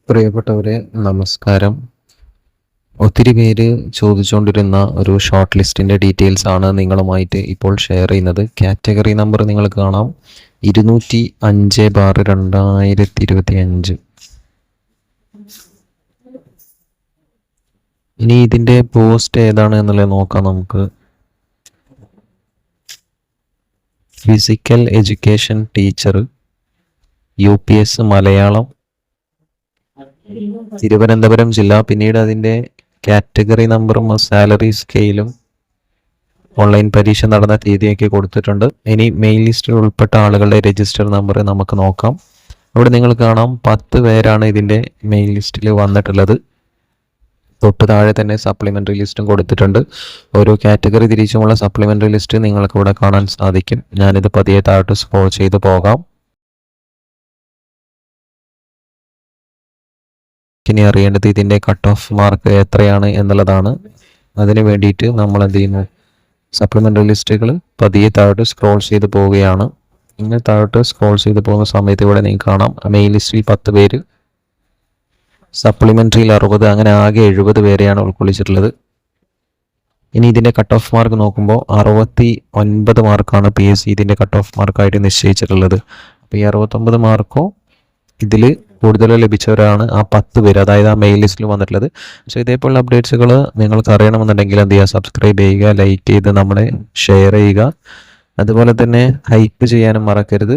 പ്രിയപ്പെട്ടവരെ, നമസ്കാരം. ഒത്തിരി പേര് ചോദിച്ചുകൊണ്ടിരുന്ന ഒരു ഷോർട്ട് ലിസ്റ്റിൻ്റെ ഡീറ്റെയിൽസ് ആണ് നിങ്ങളുമായിട്ട് ഇപ്പോൾ ഷെയർ ചെയ്യുന്നത്. കാറ്റഗറി നമ്പർ നിങ്ങൾ കാണാം 205/2025. ഇനി ഇതിൻ്റെ പോസ്റ്റ് ഏതാണ് എന്നുള്ളത് നോക്കാം നമുക്ക്. Physical education teacher, UPS Malayalam, Thiruvananthapuram ജില്ല. പിന്നീട് അതിൻ്റെ കാറ്റഗറി നമ്പറും സാലറി സ്കെയിലും ഓൺലൈൻ പരീക്ഷ നടന്ന തീയതിയൊക്കെ കൊടുത്തിട്ടുണ്ട്. ഇനി മെയിൻ ലിസ്റ്റിൽ ഉൾപ്പെട്ട ആളുകളുടെ രജിസ്റ്റർ നമ്പർ നമുക്ക് നോക്കാം. അവിടെ നിങ്ങൾ കാണാം 10 പേരാണ് ഇതിൻ്റെ മെയിൻ ലിസ്റ്റിൽ വന്നിട്ടുള്ളത്. തൊട്ട് താഴെ തന്നെ സപ്ലിമെൻ്ററി ലിസ്റ്റും കൊടുത്തിട്ടുണ്ട്. ഓരോ കാറ്റഗറി തിരിച്ചുമുള്ള സപ്ലിമെൻ്ററി ലിസ്റ്റ് നിങ്ങൾക്ക് ഇവിടെ കാണാൻ സാധിക്കും. ഞാനിത് പതിയെ താഴോട്ട് സ്ക്രോൾ ചെയ്ത് പോകാം. ഇനി അറിയേണ്ടത് ഇതിൻ്റെ കട്ട് ഓഫ് മാർക്ക് എത്രയാണ് എന്നുള്ളതാണ്. അതിന് വേണ്ടിയിട്ട് നമ്മൾ എന്ത് ചെയ്യുന്നു, സപ്ലിമെൻ്ററി ലിസ്റ്റുകൾ പതിയെ താഴോട്ട് സ്ക്രോൾ ചെയ്ത് പോവുകയാണ്. ഇങ്ങനെ താഴോട്ട് സ്ക്രോൾ ചെയ്ത് പോകുന്ന സമയത്ത് ഇവിടെ നിങ്ങൾക്ക് കാണാം മെയിൻ ലിസ്റ്റിൽ 10 പേര്, സപ്ലിമെൻ്ററിയിൽ 60, അങ്ങനെ ആകെ 70 പേരെയാണ് ഉൾക്കൊള്ളിച്ചിട്ടുള്ളത്. ഇനി ഇതിൻ്റെ കട്ട് ഓഫ് മാർക്ക് നോക്കുമ്പോൾ 69 മാർക്കാണ് PSC ഇതിൻ്റെ കട്ട് ഓഫ് മാർക്കായിട്ട് നിശ്ചയിച്ചിട്ടുള്ളത്. അപ്പോൾ ഈ 69 മാർക്കോ ഇതിൽ കൂടുതൽ ലഭിച്ചവരാണ് ആ 10 പേര്, അതായത് ആ മെയിൽ ലിസ്റ്റിൽ വന്നിട്ടുള്ളത്. പക്ഷേ ഇതേപോലുള്ള അപ്ഡേറ്റ്സുകൾ നിങ്ങൾക്ക് അറിയണമെന്നുണ്ടെങ്കിൽ എന്ത് ചെയ്യുക, സബ്സ്ക്രൈബ് ചെയ്യുക, ലൈക്ക് ചെയ്ത് നമ്മളെ ഷെയർ ചെയ്യുക. അതുപോലെ തന്നെ ഹൈപ്പ് ചെയ്യാനും മറക്കരുത്.